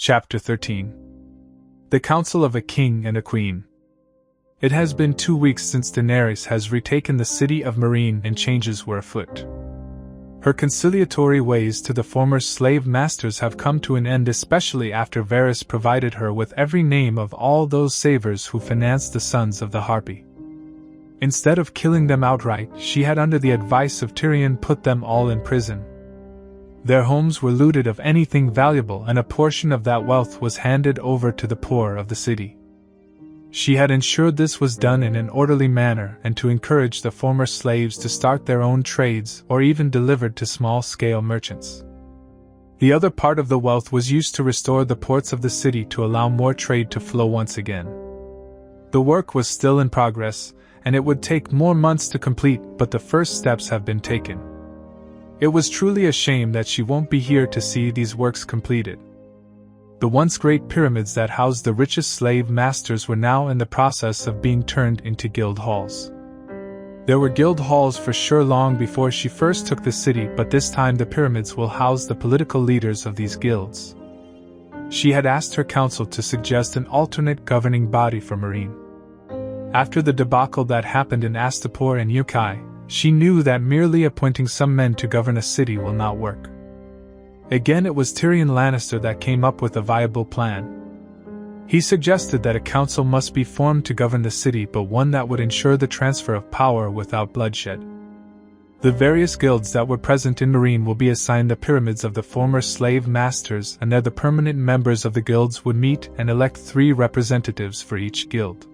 Chapter 13. The Council of a King and a Queen. It has been 2 weeks since Daenerys has retaken the city of Meereen and changes were afoot. Her conciliatory ways to the former slave masters have come to an end, especially after Varys provided her with every name of all those savers who financed the Sons of the Harpy. Instead of killing them outright, she had, under the advice of Tyrion, put them all in prison. Their homes were looted of anything valuable, and a portion of that wealth was handed over to the poor of the city. She had ensured this was done in an orderly manner and to encourage the former slaves to start their own trades or even delivered to small-scale merchants. The other part of the wealth was used to restore the ports of the city to allow more trade to flow once again. The work was still in progress, and it would take more months to complete, but the first steps have been taken. It was truly a shame that she won't be here to see these works completed. The once great pyramids that housed the richest slave masters were now in the process of being turned into guild halls. There were guild halls for sure long before she first took the city, but this time the pyramids will house the political leaders of these guilds. She had asked her council to suggest an alternate governing body for Meereen. After the debacle that happened in Astapor and Yunkai, she knew that merely appointing some men to govern a city will not work. Again, it was Tyrion Lannister that came up with a viable plan. He suggested that a council must be formed to govern the city, but one that would ensure the transfer of power without bloodshed. The various guilds that were present in Meereen will be assigned the pyramids of the former slave masters, and there the permanent members of the guilds would meet and elect 3 representatives for each guild.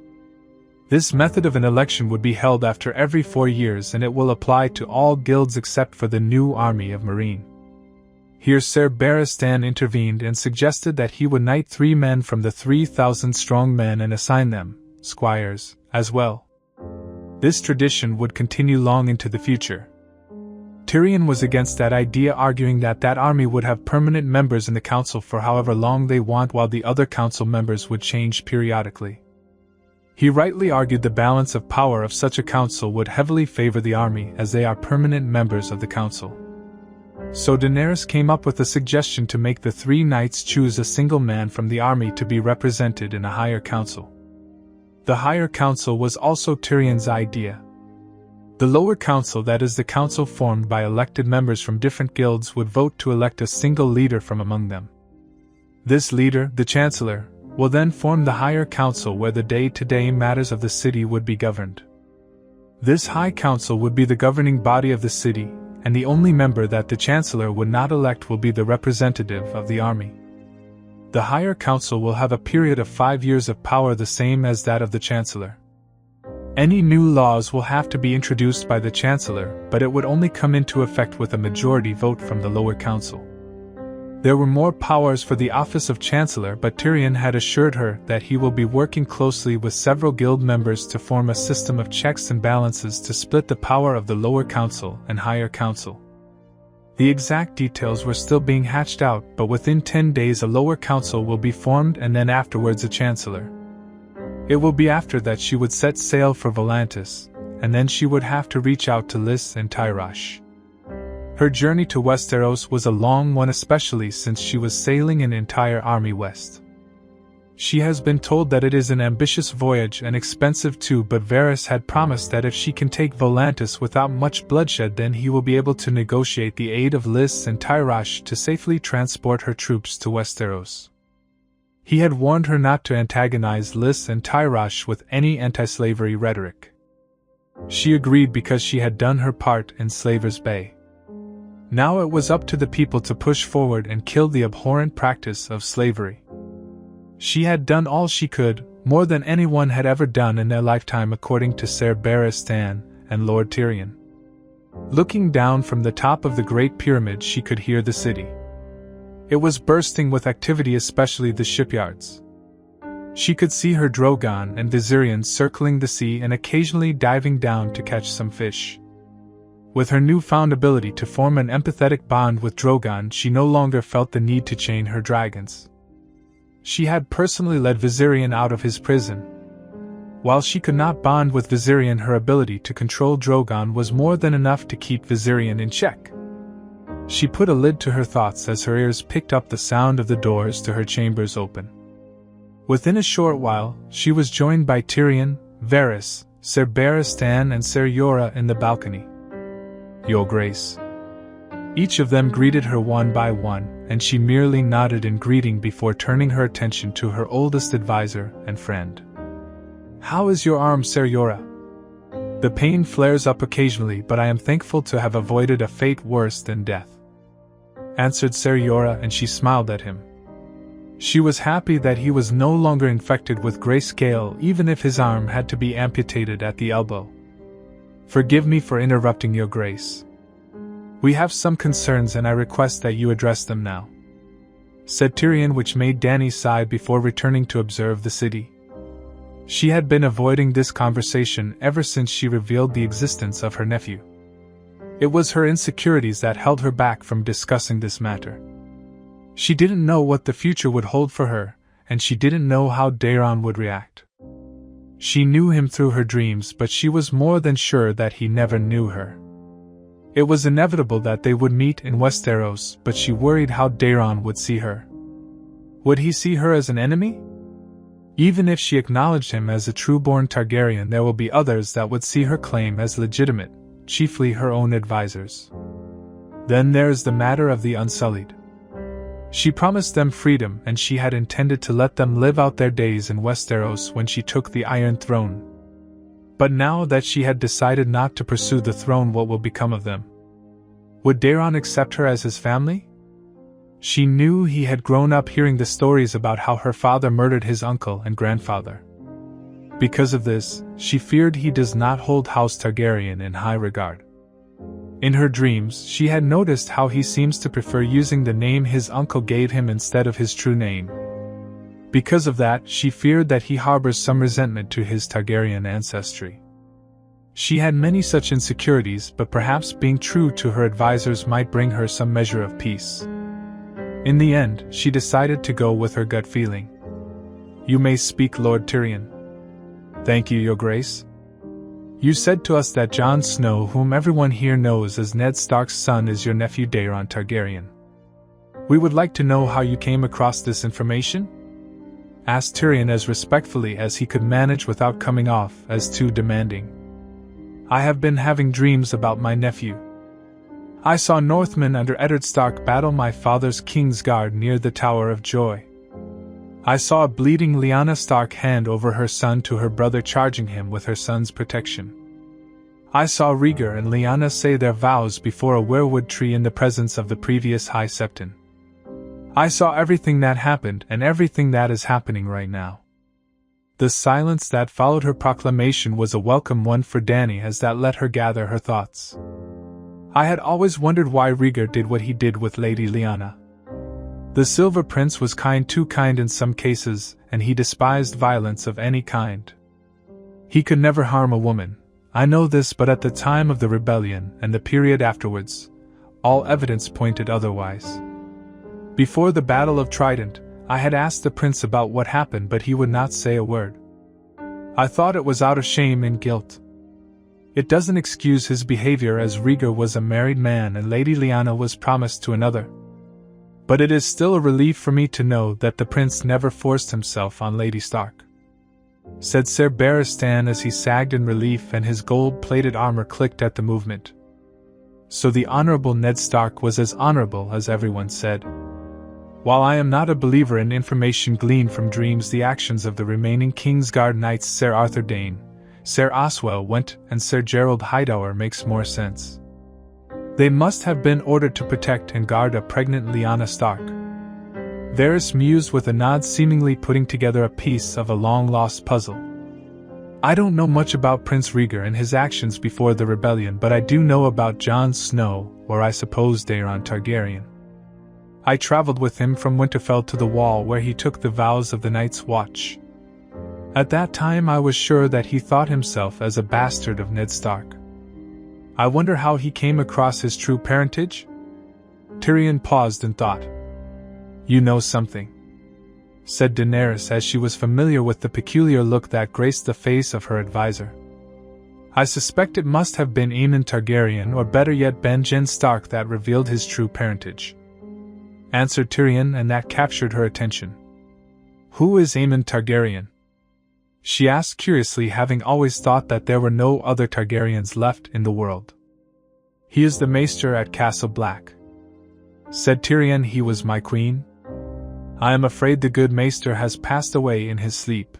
This method of an election would be held after every 4 years, and it will apply to all guilds except for the new army of Meereen. Here Ser Barristan intervened and suggested that he would knight 3 men from the 3,000 strong men and assign them, squires, as well. This tradition would continue long into the future. Tyrion was against that idea, arguing that army would have permanent members in the council for however long they want, while the other council members would change periodically. He rightly argued the balance of power of such a council would heavily favor the army, as they are permanent members of the council. So Daenerys came up with a suggestion to make the 3 knights choose a single man from the army to be represented in a higher council. The higher council was also Tyrion's idea. The lower council, that is the council formed by elected members from different guilds, would vote to elect a single leader from among them. This leader, the Chancellor, will then form the higher council where the day-to-day matters of the city would be governed. This high council would be the governing body of the city, and the only member that the Chancellor would not elect will be the representative of the army. The higher council will have a period of 5 years of power, the same as that of the Chancellor. Any new laws will have to be introduced by the Chancellor, but it would only come into effect with a majority vote from the lower council. There were more powers for the office of Chancellor, but Tyrion had assured her that he will be working closely with several guild members to form a system of checks and balances to split the power of the lower council and higher council. The exact details were still being hatched out, but within 10 days a lower council will be formed, and then afterwards a Chancellor. It will be after that she would set sail for Volantis, and then she would have to reach out to Lys and Tyrosh. Her journey to Westeros was a long one, especially since she was sailing an entire army west. She has been told that it is an ambitious voyage and expensive too, but Varys had promised that if she can take Volantis without much bloodshed, then he will be able to negotiate the aid of Lys and Tyrosh to safely transport her troops to Westeros. He had warned her not to antagonize Lys and Tyrosh with any anti-slavery rhetoric. She agreed because she had done her part in Slaver's Bay. Now it was up to the people to push forward and kill the abhorrent practice of slavery. She had done all she could, more than anyone had ever done in their lifetime, according to Ser Barristan and Lord Tyrion. Looking down from the top of the Great Pyramid, she could hear the city. It was bursting with activity, especially the shipyards. She could see her Drogon and Viserion circling the sea and occasionally diving down to catch some fish. With her newfound ability to form an empathetic bond with Drogon, she no longer felt the need to chain her dragons. She had personally led Viserion out of his prison. While she could not bond with Viserion, her ability to control Drogon was more than enough to keep Viserion in check. She put a lid to her thoughts as her ears picked up the sound of the doors to her chambers open. Within a short while, she was joined by Tyrion, Varys, Ser Barristan and Ser Jorah in the balcony. "Your Grace." Each of them greeted her one by one, and she merely nodded in greeting before turning her attention to her oldest advisor and friend. "How is your arm, Ser Jorah?" "The pain flares up occasionally, but I am thankful to have avoided a fate worse than death," answered Ser Jorah, and she smiled at him. She was happy that he was no longer infected with grayscale, even if his arm had to be amputated at the elbow. "Forgive me for interrupting, Your Grace. We have some concerns and I request that you address them now," said Tyrion, which made Dany sigh before returning to observe the city. She had been avoiding this conversation ever since she revealed the existence of her nephew. It was her insecurities that held her back from discussing this matter. She didn't know what the future would hold for her, and she didn't know how Daeron would react. She knew him through her dreams, but she was more than sure that he never knew her. It was inevitable that they would meet in Westeros, but she worried how Daeron would see her. Would he see her as an enemy? Even if she acknowledged him as a true-born Targaryen, there will be others that would see her claim as legitimate, chiefly her own advisors. Then there is the matter of the Unsullied. She promised them freedom, and she had intended to let them live out their days in Westeros when she took the Iron Throne. But now that she had decided not to pursue the throne, what will become of them? Would Daeron accept her as his family? She knew he had grown up hearing the stories about how her father murdered his uncle and grandfather. Because of this, she feared he does not hold House Targaryen in high regard. In her dreams, she had noticed how he seems to prefer using the name his uncle gave him instead of his true name. Because of that, she feared that he harbors some resentment to his Targaryen ancestry. She had many such insecurities, but perhaps being true to her advisors might bring her some measure of peace. In the end, she decided to go with her gut feeling. "You may speak, Lord Tyrion." "Thank you, Your Grace. You said to us that Jon Snow, whom everyone here knows as Ned Stark's son, is your nephew Daeron Targaryen. We would like to know how you came across this information?" asked Tyrion as respectfully as he could manage without coming off as too demanding. "I have been having dreams about my nephew. I saw Northmen under Eddard Stark battle my father's Kingsguard near the Tower of Joy. I saw a bleeding Lyanna Stark hand over her son to her brother, charging him with her son's protection. I saw Rhaegar and Lyanna say their vows before a weirwood tree in the presence of the previous High Septon. I saw everything that happened and everything that is happening right now." The silence that followed her proclamation was a welcome one for Dany, as that let her gather her thoughts. "I had always wondered why Rhaegar did what he did with Lady Lyanna. The Silver Prince was kind, too kind in some cases, and he despised violence of any kind. He could never harm a woman. I know this, but at the time of the rebellion and the period afterwards, all evidence pointed otherwise. Before the Battle of Trident, I had asked the prince about what happened, but he would not say a word. I thought it was out of shame and guilt. It doesn't excuse his behavior, as Rhaegar was a married man and Lady Lyanna was promised to another. But it is still a relief for me to know that the prince never forced himself on Lady Stark," said Ser Barristan as he sagged in relief and his gold-plated armor clicked at the movement. So the Honorable Ned Stark was as honorable as everyone said. While I am not a believer in information gleaned from dreams, the actions of the remaining Kingsguard knights, Ser Arthur Dayne, Ser Oswell Went, and Ser Gerald Hightower, makes more sense. They must have been ordered to protect and guard a pregnant Lyanna Stark. Varys mused with a nod, seemingly putting together a piece of a long-lost puzzle. I don't know much about Prince Rhaegar and his actions before the rebellion, but I do know about Jon Snow, or I suppose Daeron Targaryen. I traveled with him from Winterfell to the Wall, where he took the vows of the Night's Watch. At that time I was sure that he thought himself as a bastard of Ned Stark. I wonder how he came across his true parentage? Tyrion paused and thought. You know something, said Daenerys, as she was familiar with the peculiar look that graced the face of her advisor. I suspect it must have been Aemon Targaryen, or better yet Benjen Stark, that revealed his true parentage," answered Tyrion, and that captured her attention. "Who is Aemon Targaryen?" she asked curiously, having always thought that there were no other Targaryens left in the world. "He is the maester at Castle Black," said Tyrion. "He was my queen. I am afraid the good maester has passed away in his sleep,"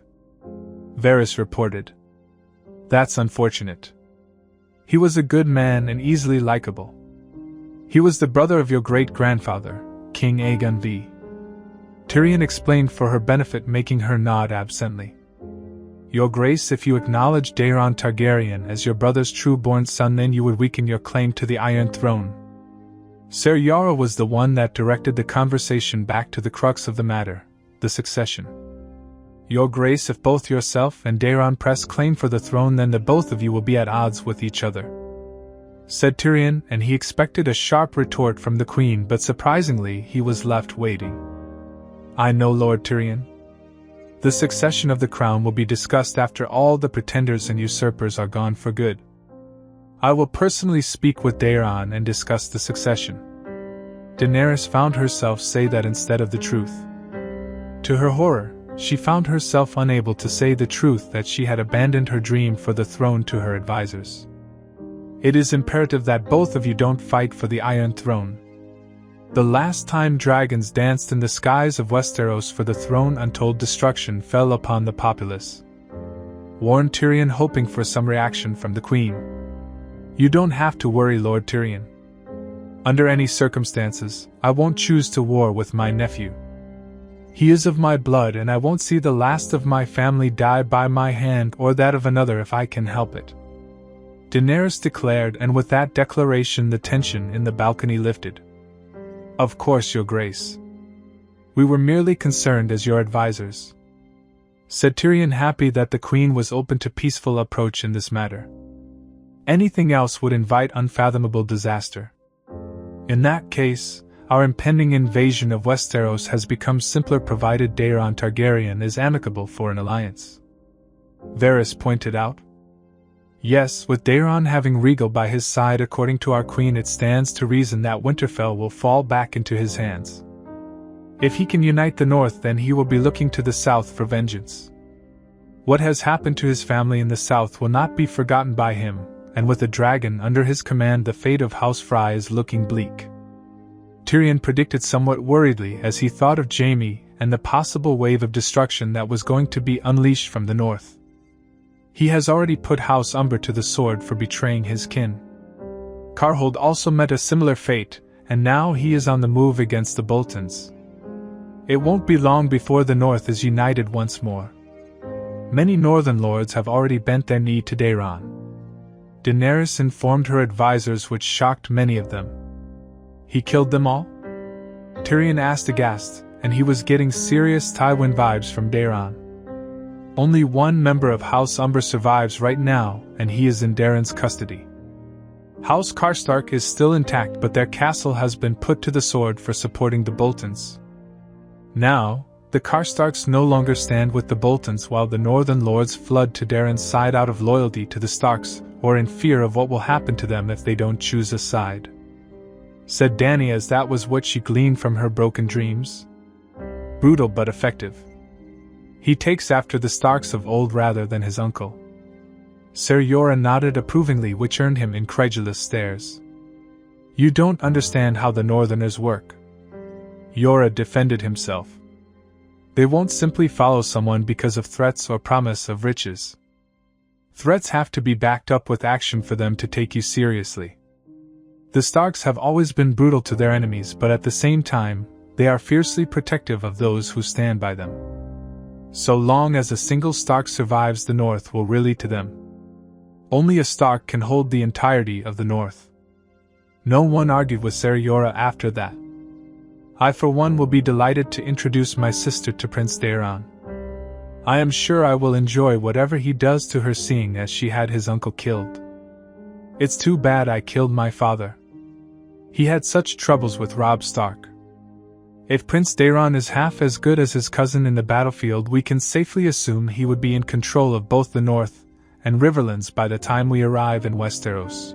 Varys reported. "That's unfortunate. He was a good man and easily likable. He was the brother of your great-grandfather, King Aegon V," Tyrion explained for her benefit, making her nod absently. "Your Grace, if you acknowledge Daeron Targaryen as your brother's true-born son, then you would weaken your claim to the Iron Throne." Ser Jorah was the one that directed the conversation back to the crux of the matter, the succession. "Your Grace, if both yourself and Daeron press claim for the throne, then the both of you will be at odds with each other," said Tyrion, and he expected a sharp retort from the Queen, but surprisingly he was left waiting. "I know, Lord Tyrion. The succession of the crown will be discussed after all the pretenders and usurpers are gone for good. I will personally speak with Daeron and discuss the succession." Daenerys found herself say that instead of the truth. To her horror, she found herself unable to say the truth that she had abandoned her dream for the throne to her advisors. "It is imperative that both of you don't fight for the Iron Throne. The last time dragons danced in the skies of Westeros for the throne, untold destruction fell upon the populace," warned Tyrion, hoping for some reaction from the Queen. "You don't have to worry, Lord Tyrion. Under any circumstances, I won't choose to war with my nephew. He is of my blood, and I won't see the last of my family die by my hand or that of another if I can help it," Daenerys declared, and with that declaration the tension in the balcony lifted. "Of course, Your Grace. We were merely concerned as your advisors," said Tyrion, happy that the Queen was open to peaceful approach in this matter. Anything else would invite unfathomable disaster. In that case, our impending invasion of Westeros has become simpler provided Daeron Targaryen is amicable for an alliance," Varys pointed out. "Yes, with Daeron having Rhaegal by his side, according to our Queen, it stands to reason that Winterfell will fall back into his hands. If he can unite the North, then he will be looking to the South for vengeance. What has happened to his family in the South will not be forgotten by him, and with a dragon under his command, the fate of House Frye is looking bleak," Tyrion predicted somewhat worriedly as he thought of Jaime and the possible wave of destruction that was going to be unleashed from the north. He has already put House Umber to the sword for betraying his kin. Carhold also met a similar fate, and now he is on the move against the Boltons. It won't be long before the North is united once more. Many northern lords have already bent their knee to Daeron," Daenerys informed her advisors, which shocked many of them. "He killed them all?" Tyrion asked aghast, and he was getting serious Tywin vibes from Daeron. "Only one member of House Umber survives right now, and he is in Daeron's custody. House Karstark is still intact, but their castle has been put to the sword for supporting the Boltons. Now, the Karstarks no longer stand with the Boltons while the northern lords flood to Daeron's side out of loyalty to the Starks, or in fear of what will happen to them if they don't choose a side," said Dany, as that was what she gleaned from her broken dreams. "Brutal but effective. He takes after the Starks of old rather than his uncle." Ser Jorah nodded approvingly, which earned him incredulous stares. "You don't understand how the Northerners work," Jorah defended himself. "They won't simply follow someone because of threats or promise of riches. Threats have to be backed up with action for them to take you seriously. The Starks have always been brutal to their enemies, but at the same time, they are fiercely protective of those who stand by them. So long as a single Stark survives, the North will rally to them. Only a Stark can hold the entirety of the North." No one argued with Ser Jorah after that. "I for one will be delighted to introduce my sister to Prince Daeron. I am sure I will enjoy whatever he does to her, seeing as she had his uncle killed. It's too bad I killed my father. He had such troubles with Robb Stark. If Prince Daeron is half as good as his cousin in the battlefield, we can safely assume he would be in control of both the North and riverlands by the time we arrive in Westeros,"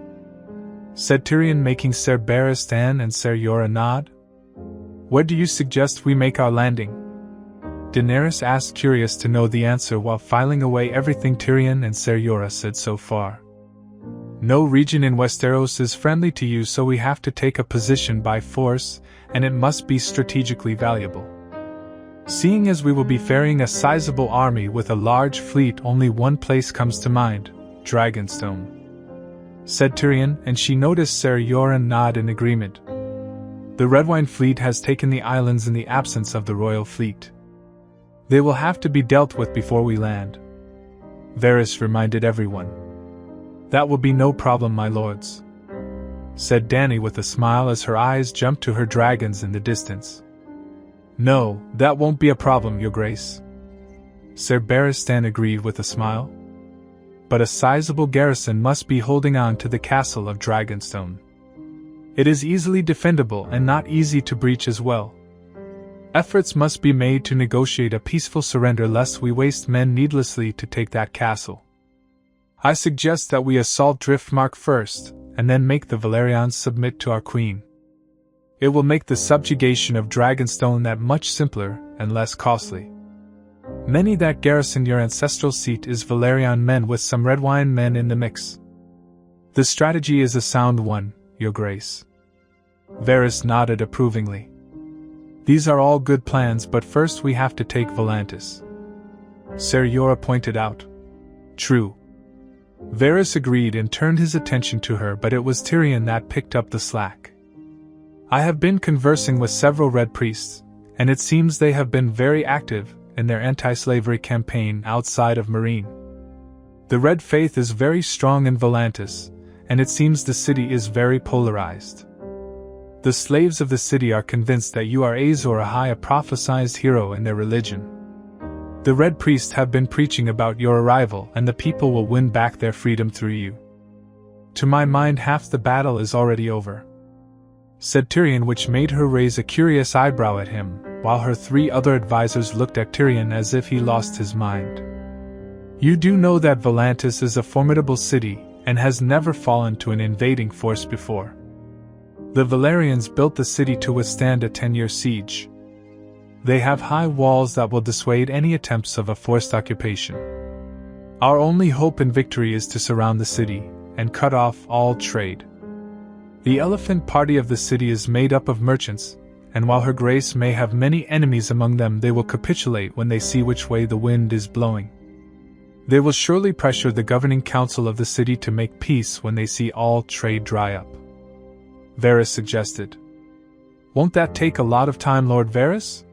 said Tyrion, making Ser Barristan and Ser Jorah nod. "Where do you suggest we make our landing?" Daenerys asked, curious to know the answer while filing away everything Tyrion and Ser Jorah said so far. "No region in Westeros is friendly to you, so we have to take a position by force, and it must be strategically valuable. Seeing as we will be ferrying a sizable army with a large fleet, only one place comes to mind: Dragonstone," said Tyrion, and she noticed Ser Jorah nod in agreement. "The Redwyne fleet has taken the islands in the absence of the royal fleet. They will have to be dealt with before we land," Varys reminded everyone. "That will be no problem, my lords," said Dany with a smile as her eyes jumped to her dragons in the distance. "No, that won't be a problem, Your Grace," Ser Barristan agreed with a smile. "But a sizable garrison must be holding on to the castle of Dragonstone. It is easily defendable and not easy to breach as well. Efforts must be made to negotiate a peaceful surrender lest we waste men needlessly to take that castle. I suggest that we assault Driftmark first, and then make the Valyrians submit to our queen. It will make the subjugation of Dragonstone that much simpler and less costly. Many that garrison your ancestral seat is Valyrian men with some Redwyne men in the mix. The strategy is a sound one, Your Grace." Varys nodded approvingly. "These are all good plans, but first we have to take Volantis," Ser Jorah pointed out. "True." Varys agreed and turned his attention to her, but it was Tyrion that picked up the slack. "I have been conversing with several Red priests, and it seems they have been very active in their anti-slavery campaign outside of Meereen. The Red faith is very strong in Volantis, and it seems the city is very polarized. The slaves of the city are convinced that you are Azor Ahai, a prophesied hero in their religion. The Red priests have been preaching about your arrival, and the people will win back their freedom through you. To my mind, half the battle is already over," said Tyrion, which made her raise a curious eyebrow at him, while her three other advisors looked at Tyrion as if he lost his mind. "You do know that Volantis is a formidable city, and has never fallen to an invading force before. The Valyrians built the city to withstand a 10-year siege. They have high walls that will dissuade any attempts of a forced occupation. Our only hope in victory is to surround the city, and cut off all trade. The elephant party of the city is made up of merchants, and while Her Grace may have many enemies among them, they will capitulate when they see which way the wind is blowing. They will surely pressure the governing council of the city to make peace when they see all trade dry up," Varys suggested. "Won't that take a lot of time, Lord Varys?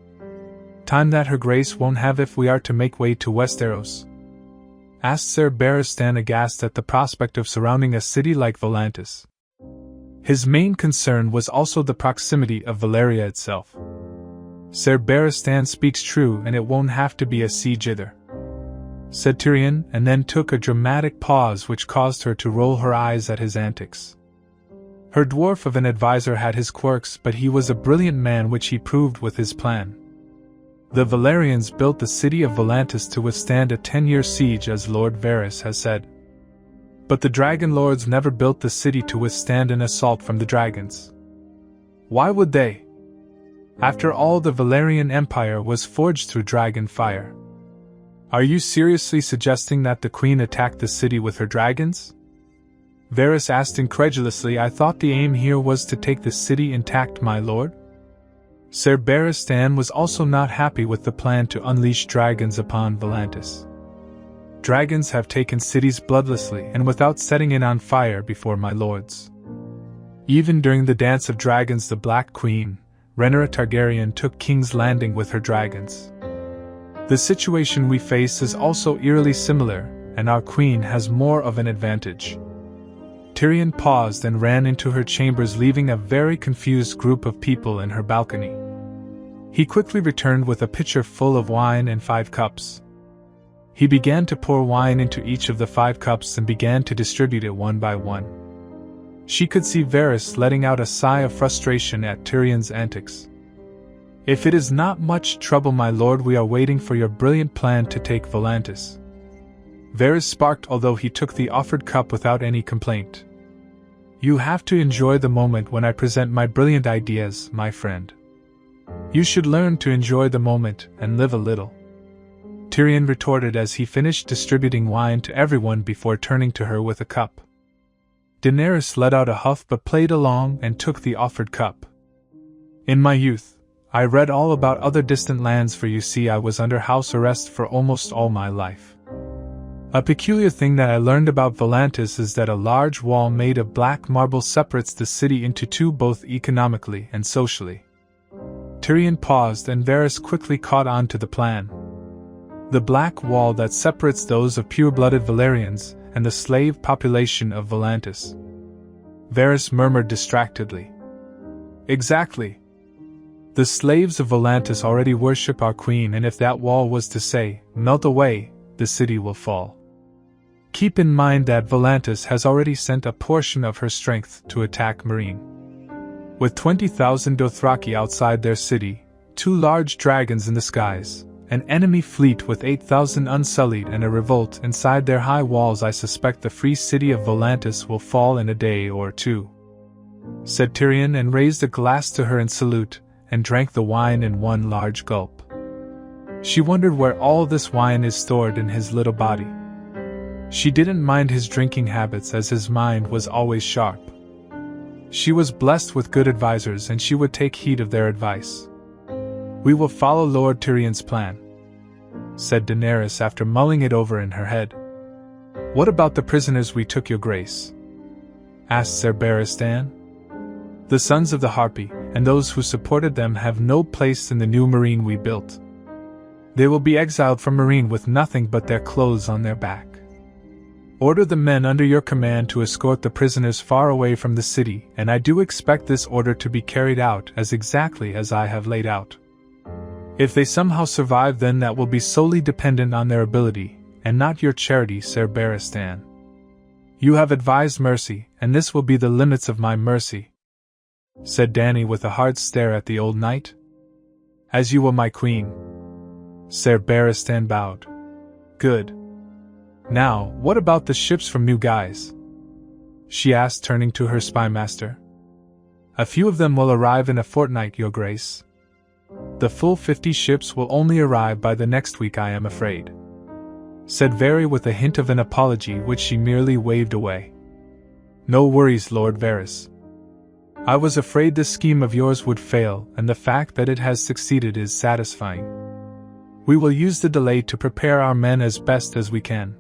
Time that Her Grace won't have if we are to make way to Westeros?" asked Ser Barristan, aghast at the prospect of surrounding a city like Volantis. His main concern was also the proximity of Valyria itself. "Ser Barristan speaks true, and it won't have to be a siege either," said Tyrion, and then took a dramatic pause which caused her to roll her eyes at his antics. Her dwarf of an advisor had his quirks, but he was a brilliant man, which he proved with his plan. The Valyrians built the city of Volantis to withstand a 10-year siege, as Lord Varys has said. But the Dragon Lords never built the city to withstand an assault from the dragons. Why would they? After all, the Valyrian Empire was forged through dragon fire. Are you seriously suggesting that the Queen attacked the city with her dragons? Varys asked incredulously. I thought the aim here was to take the city intact, my lord. Ser Barristan was also not happy with the plan to unleash dragons upon Volantis. Dragons have taken cities bloodlessly and without setting it on fire before, my lords. Even during the Dance of Dragons, the Black Queen, Rhaenyra Targaryen, took King's Landing with her dragons. The situation we face is also eerily similar, and our queen has more of an advantage. Tyrion paused and ran into her chambers, leaving a very confused group of people in her balcony. He quickly returned with a pitcher full of wine and 5 cups. He began to pour wine into each of the 5 cups and began to distribute it one by one. She could see Varys letting out a sigh of frustration at Tyrion's antics. If it is not much trouble, my lord, we are waiting for your brilliant plan to take Volantis. Varys sparked, although he took the offered cup without any complaint. You have to enjoy the moment when I present my brilliant ideas, my friend. You should learn to enjoy the moment and live a little. Tyrion retorted as he finished distributing wine to everyone before turning to her with a cup. Daenerys let out a huff but played along and took the offered cup. In my youth, I read all about other distant lands, for you see I was under house arrest for almost all my life. A peculiar thing that I learned about Volantis is that a large wall made of black marble separates the city into two, both economically and socially. Tyrion paused and Varys quickly caught on to the plan. The black wall that separates those of pure-blooded Valyrians and the slave population of Volantis. Varys murmured distractedly. Exactly. The slaves of Volantis already worship our queen, and if that wall was to say, melt away, the city will fall. Keep in mind that Volantis has already sent a portion of her strength to attack Meereen. With 20,000 Dothraki outside their city, 2 large dragons in the skies, an enemy fleet with 8,000 unsullied, and a revolt inside their high walls, I suspect the free city of Volantis will fall in a day or two, said Tyrion, and raised a glass to her in salute, and drank the wine in one large gulp. She wondered where all this wine is stored in his little body. She didn't mind his drinking habits, as his mind was always sharp. She was blessed with good advisors, and she would take heed of their advice. We will follow Lord Tyrion's plan, said Daenerys after mulling it over in her head. What about the prisoners we took, your grace? Asked Ser Barristan. The sons of the Harpy, and those who supported them, have no place in the new Meereen we built. They will be exiled from Meereen with nothing but their clothes on their back. Order the men under your command to escort the prisoners far away from the city, and I do expect this order to be carried out as exactly as I have laid out. If they somehow survive, then that will be solely dependent on their ability, and not your charity, Ser Barristan. You have advised mercy, and this will be the limits of my mercy, said Dany with a hard stare at the old knight. As you will, my queen. Ser Barristan bowed. Good. Now, what about the ships from New Guise? She asked, turning to her spymaster. A few of them will arrive in a fortnight, your grace. The full 50 ships will only arrive by the next week, I am afraid, said Varys with a hint of an apology which she merely waved away. No worries, Lord Varys. I was afraid this scheme of yours would fail, and the fact that it has succeeded is satisfying. We will use the delay to prepare our men as best as we can.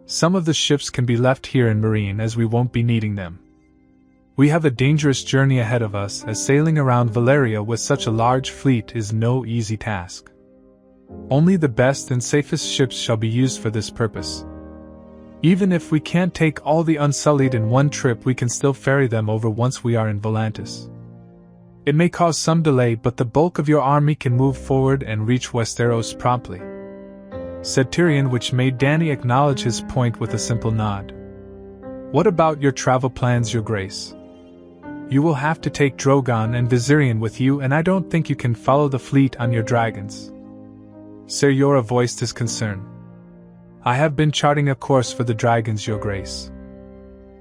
Some of the ships can be left here in Meereen, as we won't be needing them. We have a dangerous journey ahead of us, as sailing around Valyria with such a large fleet is no easy task. Only the best and safest ships shall be used for this purpose. Even if we can't take all the Unsullied in one trip, we can still ferry them over once we are in Volantis. It may cause some delay, but the bulk of your army can move forward and reach Westeros promptly, said Tyrion, which made Dany acknowledge his point with a simple nod. What about your travel plans, your grace? You will have to take Drogon and Viserion with you, and I don't think you can follow the fleet on your dragons. Ser Jorah voiced his concern. I have been charting a course for the dragons, your grace,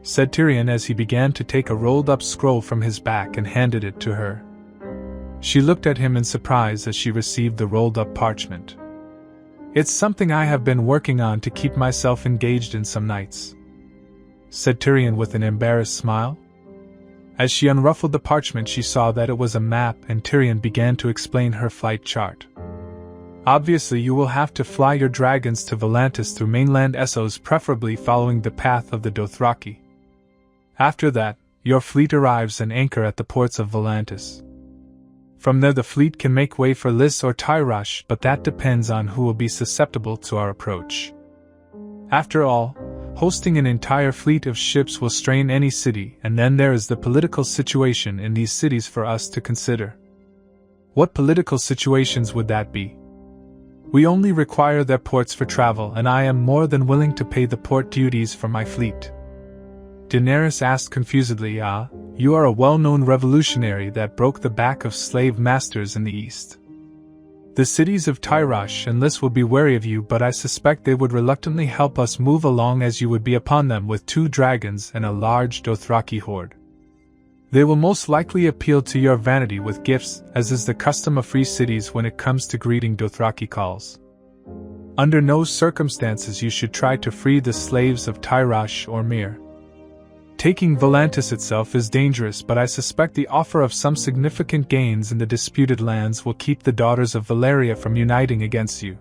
said Tyrion as he began to take a rolled-up scroll from his back and handed it to her. She looked at him in surprise as she received the rolled-up parchment. It's something I have been working on to keep myself engaged in some nights, said Tyrion with an embarrassed smile. As she unruffled the parchment, she saw that it was a map, and Tyrion began to explain her flight chart. Obviously, you will have to fly your dragons to Volantis through mainland Essos, preferably following the path of the Dothraki. After that, your fleet arrives and anchor at the ports of Volantis. From there the fleet can make way for Lys or Tyrosh, but that depends on who will be susceptible to our approach. After all, hosting an entire fleet of ships will strain any city, and then there is the political situation in these cities for us to consider. What political situations would that be? We only require their ports for travel, and I am more than willing to pay the port duties for my fleet. Daenerys asked confusedly. You are a well-known revolutionary that broke the back of slave masters in the East. The cities of Tyrosh and Lys will be wary of you, but I suspect they would reluctantly help us move along, as you would be upon them with 2 dragons and a large Dothraki horde. They will most likely appeal to your vanity with gifts, as is the custom of free cities when it comes to greeting Dothraki calls. Under no circumstances you should try to free the slaves of Tyrosh or Myr. Taking Volantis itself is dangerous, but I suspect the offer of some significant gains in the disputed lands will keep the daughters of Valyria from uniting against you.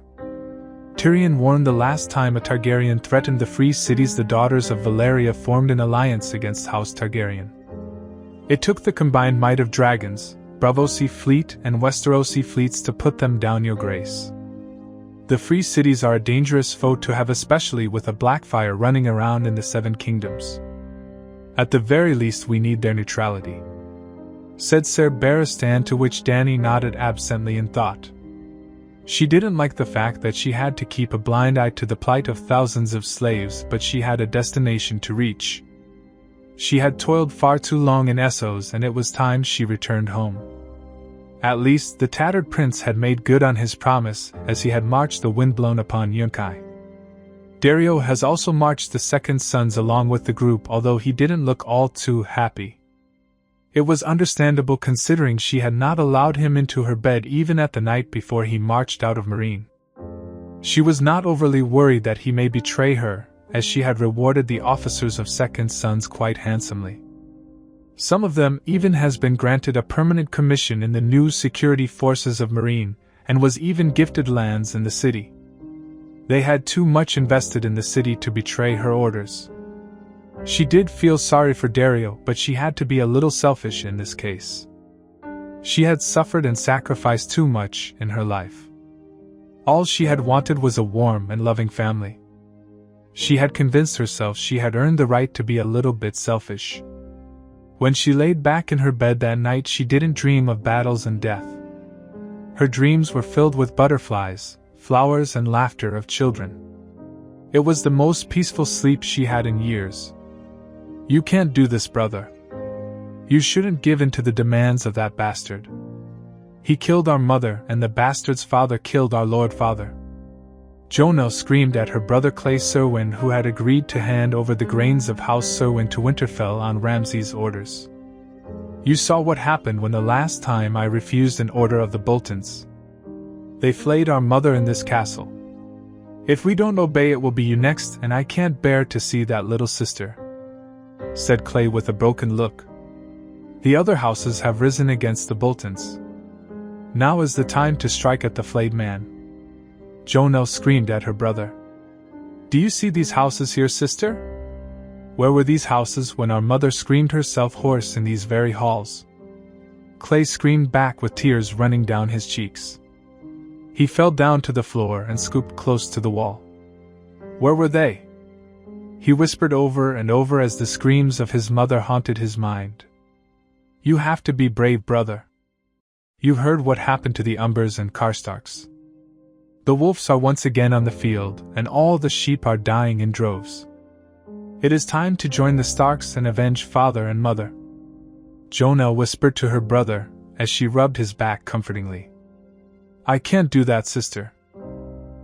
Tyrion warned the last time a Targaryen threatened the free cities, the daughters of Valyria formed an alliance against House Targaryen. It took the combined might of dragons, Braavosi fleet and Westerosi fleets to put them down, your grace. The free cities are a dangerous foe to have, especially with a Blackfyre running around in the 7 kingdoms. At the very least we need their neutrality," said Ser Barristan, to which Dany nodded absently in thought. She didn't like the fact that she had to keep a blind eye to the plight of thousands of slaves, but she had a destination to reach. She had toiled far too long in Essos, and it was time she returned home. At least the tattered prince had made good on his promise, as he had marched the windblown upon Yunkai. Dario has also marched the second sons along with the group, although he didn't look all too happy. It was understandable, considering she had not allowed him into her bed even at the night before he marched out of Meereen. She was not overly worried that he may betray her, as she had rewarded the officers of second sons quite handsomely. Some of them even has been granted a permanent commission in the new security forces of Meereen, and was even gifted lands in the city. They had too much invested in the city to betray her orders. She did feel sorry for Dario, but she had to be a little selfish in this case. She had suffered and sacrificed too much in her life. All she had wanted was a warm and loving family. She had convinced herself she had earned the right to be a little bit selfish. When she laid back in her bed that night, she didn't dream of battles and death. Her dreams were filled with butterflies, flowers, and laughter of children. It was the most peaceful sleep she had in years. "You can't do this, brother. You shouldn't give in to the demands of that bastard. He killed our mother, and the bastard's father killed our Lord Father." Jonah screamed at her brother Clay Serwyn, who had agreed to hand over the grains of House Serwyn to Winterfell on Ramsay's orders. "You saw what happened when the last time I refused an order of the Boltons. They flayed our mother in this castle. If we don't obey, it will be you next, and I can't bear to see that, little sister," said Clay with a broken look. "The other houses have risen against the Boltons. Now is the time to strike at the flayed man." Jonah screamed at her brother. "Do you see these houses here, sister? Where were these houses when our mother screamed herself hoarse in these very halls?" Clay screamed back with tears running down his cheeks. He fell down to the floor and scooped close to the wall. "Where were they?" he whispered over and over as the screams of his mother haunted his mind. "You have to be brave, brother. You've heard what happened to the Umbers and Karstarks. The wolves are once again on the field, and all the sheep are dying in droves. It is time to join the Starks and avenge father and mother." Jonah whispered to her brother, as she rubbed his back comfortingly. "I can't do that, sister.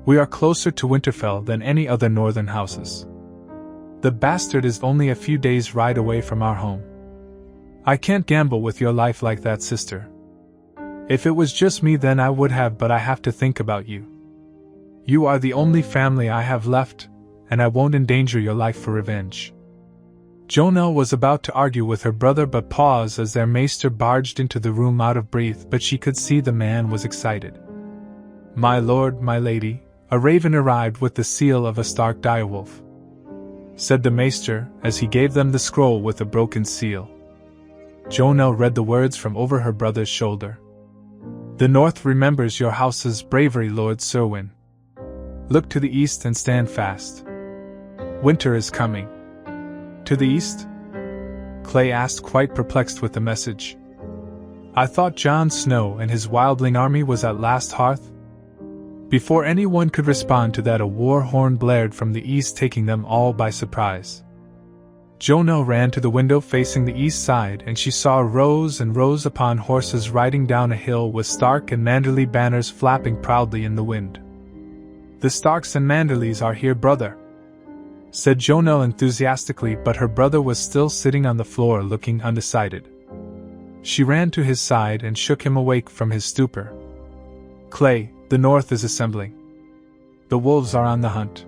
We are closer to Winterfell than any other northern houses. The bastard is only a few days' ride away from our home. I can't gamble with your life like that, sister. If it was just me, then I would have, but I have to think about you. You are the only family I have left, and I won't endanger your life for revenge." Jonah was about to argue with her brother, but paused as their maester barged into the room out of breath, but she could see the man was excited. "My lord, my lady, a raven arrived with the seal of a Stark direwolf," said the maester, as he gave them the scroll with the broken seal. Jonah read the words from over her brother's shoulder. "The North remembers your house's bravery, Lord Serwyn. Look to the east and stand fast. Winter is coming." "To the east?" Clay asked, quite perplexed with the message. "I thought Jon Snow and his wildling army was at last hearth?" Before anyone could respond to that, a war horn blared from the east, taking them all by surprise. Juno ran to the window facing the east side, and she saw rows and rows upon horses riding down a hill with Stark and Manderly banners flapping proudly in the wind. "The Starks and Manderlys are here, brother," said Juno enthusiastically, but her brother was still sitting on the floor looking undecided. She ran to his side and shook him awake from his stupor. "Clay, the North is assembling. The wolves are on the hunt.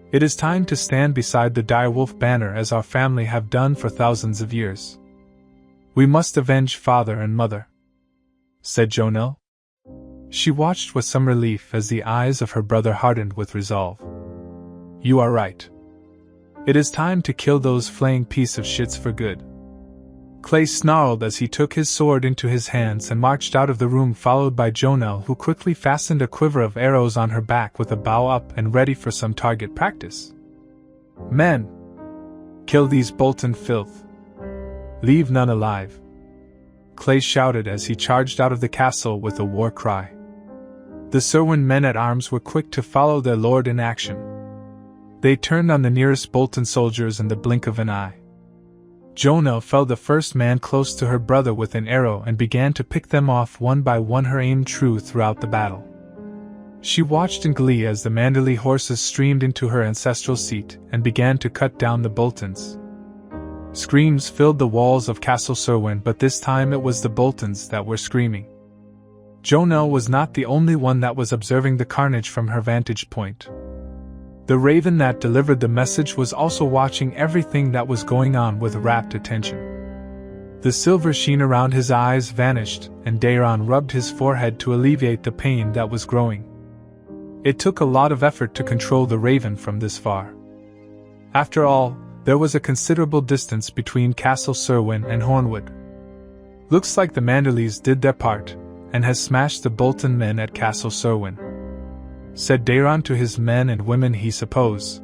It is time to stand beside the direwolf banner as our family have done for thousands of years. We must avenge father and mother," said Juno. She watched with some relief as the eyes of her brother hardened with resolve. "You are right. It is time to kill those flaying piece of shits for good." Clay snarled as he took his sword into his hands and marched out of the room, followed by Juno, who quickly fastened a quiver of arrows on her back with a bow up and ready for some target practice. "Men! Kill these Bolton filth! Leave none alive!" Clay shouted as he charged out of the castle with a war cry. The Serwyn men-at-arms were quick to follow their lord in action. They turned on the nearest Bolton soldiers in the blink of an eye. Juno fell the first man close to her brother with an arrow and began to pick them off one by one, her aim true throughout the battle. She watched in glee as the Manderly horses streamed into her ancestral seat and began to cut down the Boltons. Screams filled the walls of Castle Serwyn, but this time it was the Boltons that were screaming. Juno was not the only one that was observing the carnage from her vantage point. The raven that delivered the message was also watching everything that was going on with rapt attention. The silver sheen around his eyes vanished, and Daeron rubbed his forehead to alleviate the pain that was growing. It took a lot of effort to control the raven from this far. After all, there was a considerable distance between Castle Serwyn and Hornwood. "Looks like the Manderlys did their part, and has smashed the Bolton men at Castle Serwyn," said Daeron to his men and women. "He suppose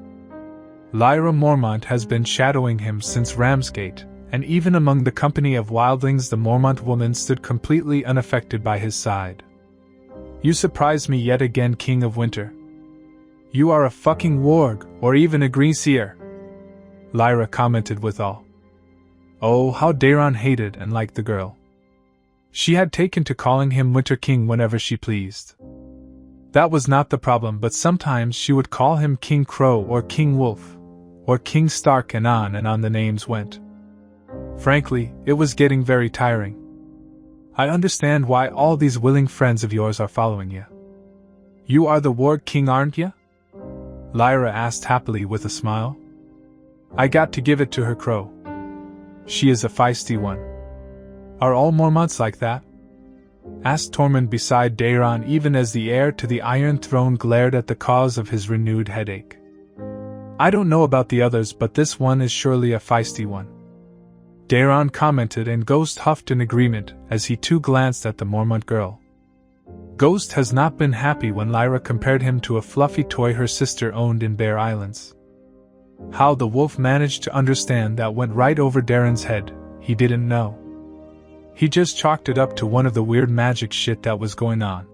Lyra Mormont has been shadowing him since Ramsgate, and even among the company of wildlings the Mormont woman stood completely unaffected by his side. You surprise me yet again, King of Winter. You are a fucking warg, or even a greenseer," Lyra commented with awe. Oh, how Daeron hated and liked the girl. She had taken to calling him Winter King whenever she pleased. That was not the problem, but sometimes she would call him King Crow or King Wolf, or King Stark, and on the names went. Frankly, it was getting very tiring. "I understand why all these willing friends of yours are following you. You are the Warg King, aren't you?" Lyra asked happily with a smile. "I got to give it to her, Crow. She is a feisty one." "Are all Mormonts like that?" asked Tormund beside Daeron, even as the heir to the Iron Throne glared at the cause of his renewed headache. "I don't know about the others, but this one is surely a feisty one," Daeron commented, and Ghost huffed in agreement as he too glanced at the Mormont girl. Ghost has not been happy when Lyra compared him to a fluffy toy her sister owned in Bear Islands. How the wolf managed to understand that went right over Daeron's head, he didn't know. He just chalked it up to one of the weird magic shit that was going on.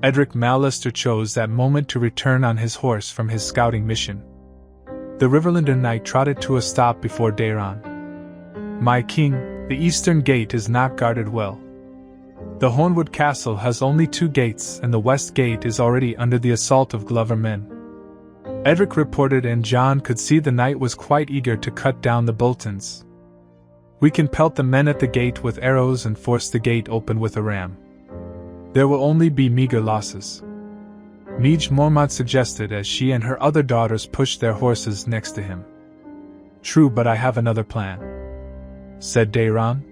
Edric Mallister chose that moment to return on his horse from his scouting mission. The Riverlander knight trotted to a stop before Daeron. "My king, the eastern gate is not guarded well. The Hornwood Castle has only 2 gates, and the west gate is already under the assault of Glover men," Edric reported, and John could see the knight was quite eager to cut down the Boltons. "We can pelt the men at the gate with arrows and force the gate open with a ram. There will only be meager losses," Meej Mormont suggested as she and her other daughters pushed their horses next to him. "True, but I have another plan," said Daeron.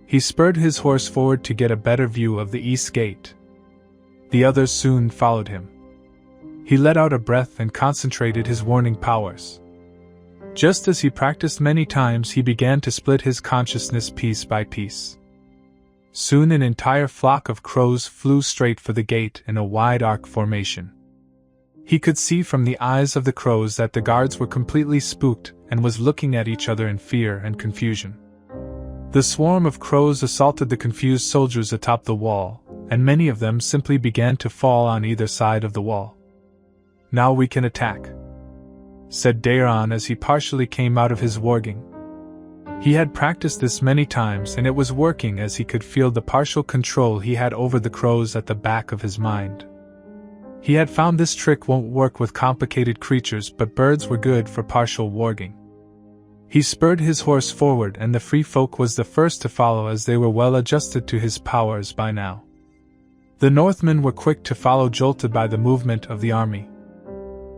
He spurred his horse forward to get a better view of the east gate. The others soon followed him. He let out a breath and concentrated his warning powers. Just as he practiced many times, he began to split his consciousness piece by piece. Soon an entire flock of crows flew straight for the gate in a wide arc formation. He could see from the eyes of the crows that the guards were completely spooked and was looking at each other in fear and confusion. The swarm of crows assaulted the confused soldiers atop the wall, and many of them simply began to fall on either side of the wall. "Now we can attack," said Daeron as he partially came out of his warging. He had practiced this many times and it was working, as he could feel the partial control he had over the crows at the back of his mind. He had found this trick won't work with complicated creatures, but birds were good for partial warging. He spurred his horse forward and the free folk was the first to follow, as they were well adjusted to his powers by now. The Northmen were quick to follow, jolted by the movement of the army.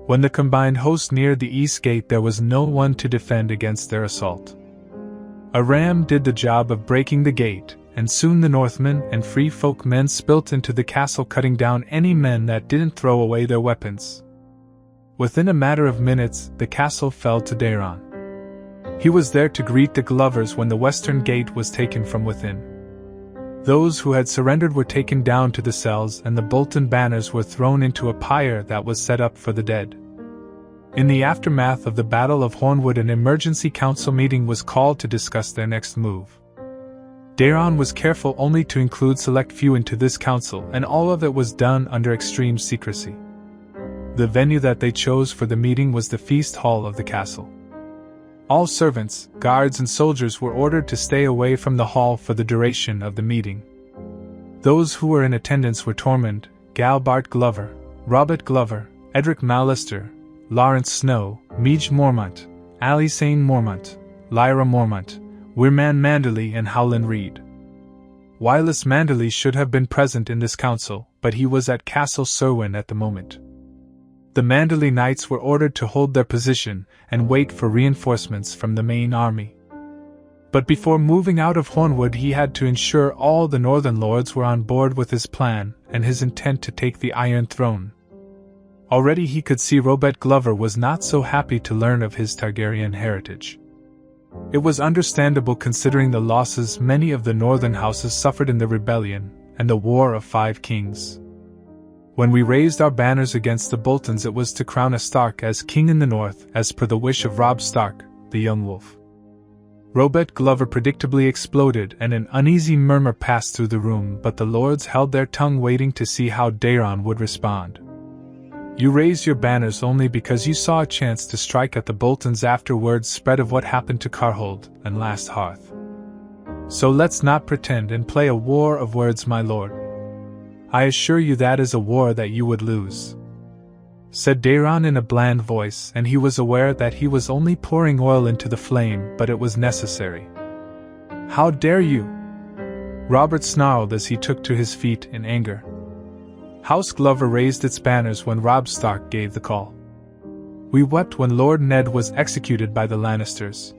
When the combined host neared the east gate, there was no one to defend against their assault. A ram did the job of breaking the gate, and soon the Northmen and free folk men spilt into the castle, cutting down any men that didn't throw away their weapons. Within a matter of minutes, the castle fell to Daeron. He was there to greet the Glovers when the western gate was taken from within. Those who had surrendered were taken down to the cells, and the Bolton banners were thrown into a pyre that was set up for the dead. In the aftermath of the Battle of Hornwood, an emergency council meeting was called to discuss their next move. Daeron was careful only to include select few into this council, and all of it was done under extreme secrecy. The venue that they chose for the meeting was the feast hall of the castle. All servants, guards and soldiers were ordered to stay away from the hall for the duration of the meeting. Those who were in attendance were Tormund, Galbart Glover, Robert Glover, Edric Mallister, Lawrence Snow, Meej Mormont, Alysain Mormont, Lyra Mormont, Wirman Manderley and Howland Reed. Wylus Manderley should have been present in this council, but he was at Castle Serwyn at the moment. The Manderley knights were ordered to hold their position and wait for reinforcements from the main army. But before moving out of Hornwood, he had to ensure all the northern lords were on board with his plan and his intent to take the Iron Throne. Already he could see Robert Glover was not so happy to learn of his Targaryen heritage. It was understandable, considering the losses many of the northern houses suffered in the rebellion and the War of Five Kings. When we raised our banners against the Boltons, it was to crown a Stark as king in the north, as per the wish of Robb Stark, the young wolf. Robert Glover predictably exploded, and an uneasy murmur passed through the room, but the lords held their tongue, waiting to see how Daeron would respond. You raised your banners only because you saw a chance to strike at the Boltons after word spread of what happened to Carhold and Last Hearth. So let's not pretend and play a war of words, my lord. I assure you that is a war that you would lose," said Daeron in a bland voice, and he was aware that he was only pouring oil into the flame, but it was necessary. "How dare you?" Robert snarled as he took to his feet in anger. House Glover raised its banners when Robb Stark gave the call. We wept when Lord Ned was executed by the Lannisters.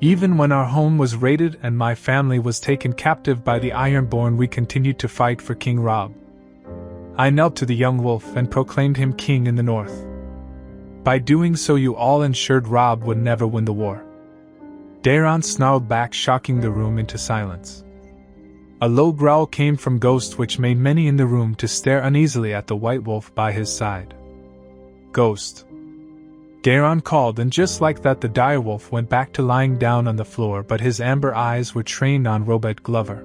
Even when our home was raided and my family was taken captive by the Ironborn, we continued to fight for King Robb. I knelt to the young wolf and proclaimed him king in the north. By doing so, you all ensured Robb would never win the war. Daeron snarled back, shocking the room into silence. A low growl came from Ghost, which made many in the room to stare uneasily at the white wolf by his side. "Ghost," Daeron called, and just like that the direwolf went back to lying down on the floor, but his amber eyes were trained on Robert Glover.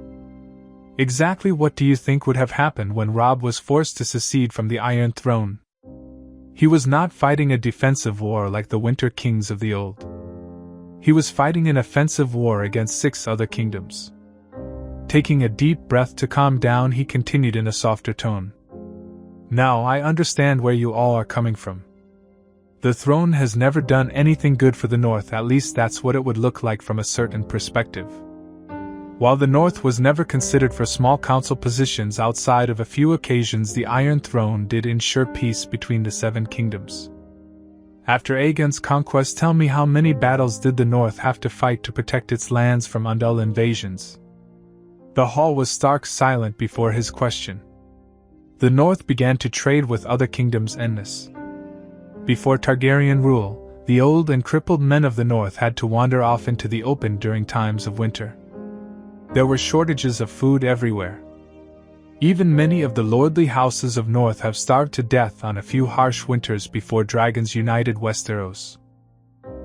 Exactly what do you think would have happened when Robb was forced to secede from the Iron Throne? He was not fighting a defensive war like the Winter Kings of the old. He was fighting an offensive war against 6 other kingdoms. Taking a deep breath to calm down, he continued in a softer tone. "Now I understand where you all are coming from. The throne has never done anything good for the North, at least that's what it would look like from a certain perspective. While the North was never considered for small council positions, outside of a few occasions the Iron Throne did ensure peace between the 7 kingdoms. After Aegon's conquest, tell me, how many battles did the North have to fight to protect its lands from Undul invasions?" The hall was stark silent before his question. The North began to trade with other kingdoms endless. Before Targaryen rule, the old and crippled men of the North had to wander off into the open during times of winter. There were shortages of food everywhere. Even many of the lordly houses of North have starved to death on a few harsh winters before dragons united Westeros.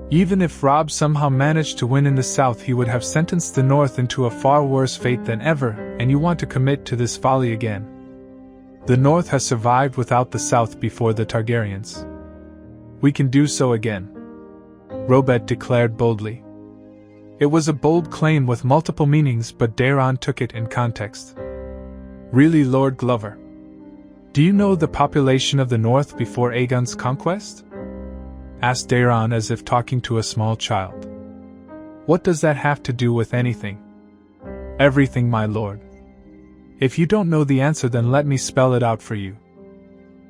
Even if Robb somehow managed to win in the south, he would have sentenced the North into a far worse fate than ever, and you want to commit to this folly again? The North has survived without the South before the Targaryens. We can do so again," Robert declared boldly. It was a bold claim with multiple meanings, but Daeron took it in context. "Really, Lord Glover? Do you know the population of the North before Aegon's conquest?" asked Daeron as if talking to a small child. "What does that have to do with anything?" "Everything, my lord. If you don't know the answer, then let me spell it out for you.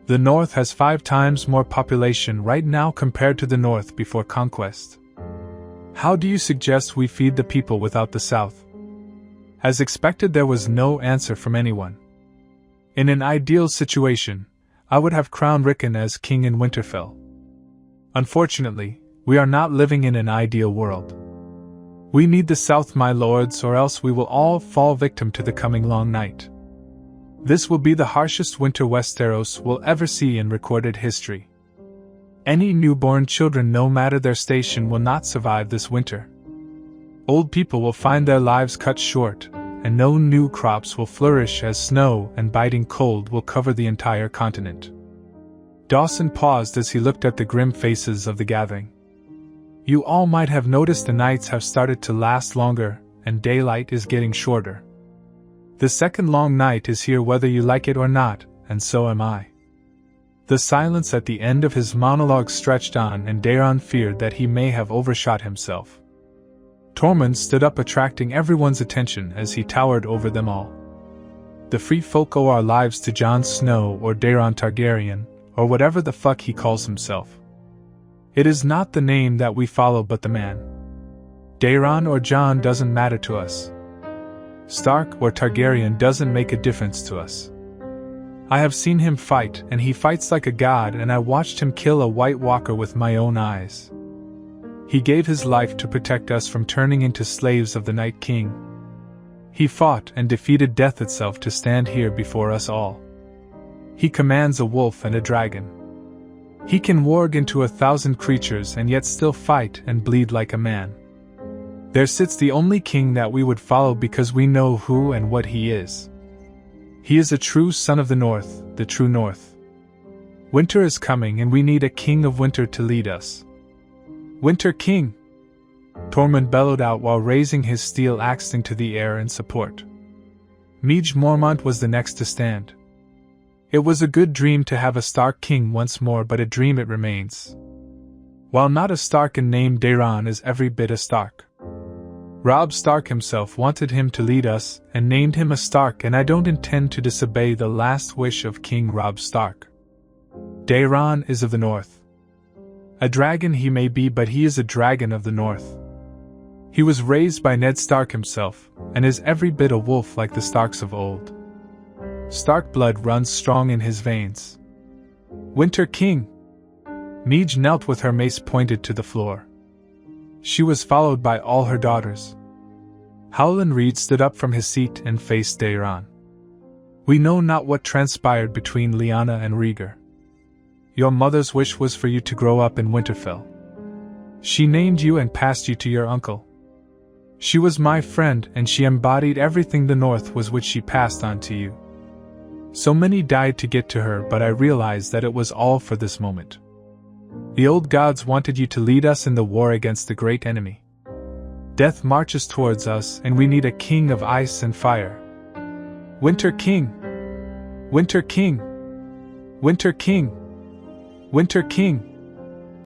The North has 5 times more population right now compared to the North before conquest. How do you suggest we feed the people without the South?" As expected, there was no answer from anyone. In an ideal situation, I would have crowned Rickon as king in Winterfell. Unfortunately, we are not living in an ideal world. We need the South, my lords, or else we will all fall victim to the coming long night. This will be the harshest winter Westeros will ever see in recorded history. Any newborn children, no matter their station, will not survive this winter. Old people will find their lives cut short, and no new crops will flourish as snow and biting cold will cover the entire continent. Dawson paused as he looked at the grim faces of the gathering. You all might have noticed the nights have started to last longer, and daylight is getting shorter. The second long night is here whether you like it or not, and so am I. The silence at the end of his monologue stretched on, and Daeron feared that he may have overshot himself. Tormund stood up, attracting everyone's attention as he towered over them all. The free folk owe our lives to Jon Snow or Daeron Targaryen, or whatever the fuck he calls himself. It is not the name that we follow but the man. Daeron or Jon doesn't matter to us. Stark or Targaryen doesn't make a difference to us. I have seen him fight, and he fights like a god, and I watched him kill a White Walker with my own eyes. He gave his life to protect us from turning into slaves of the Night King. He fought and defeated death itself to stand here before us all. He commands a wolf and a dragon. He can warg into 1,000 creatures and yet still fight and bleed like a man. There sits the only king that we would follow because we know who and what he is. He is a true son of the North, the true North. Winter is coming and we need a king of winter to lead us. Winter King! Tormund bellowed out while raising his steel axe into the air in support. Midge Mormont was the next to stand. It was a good dream to have a Stark king once more, but a dream it remains. While not a Stark in name, Daeron is every bit a Stark. Robb Stark himself wanted him to lead us, and named him a Stark, and I don't intend to disobey the last wish of King Robb Stark. Daeron is of the North. A dragon he may be, but he is a dragon of the North. He was raised by Ned Stark himself, and is every bit a wolf like the Starks of old. Stark blood runs strong in his veins. Winter King! Midge knelt with her mace pointed to the floor. She was followed by all her daughters. Howland Reed stood up from his seat and faced Daeron. We know not what transpired between Lyanna and Rhaegar. Your mother's wish was for you to grow up in Winterfell. She named you and passed you to your uncle. She was my friend, and she embodied everything the North was, which she passed on to you. So many died to get to her, but I realized that it was all for this moment. The old gods wanted you to lead us in the war against the great enemy. Death marches towards us, and we need a king of ice and fire. Winter King! Winter King! Winter King! Winter King!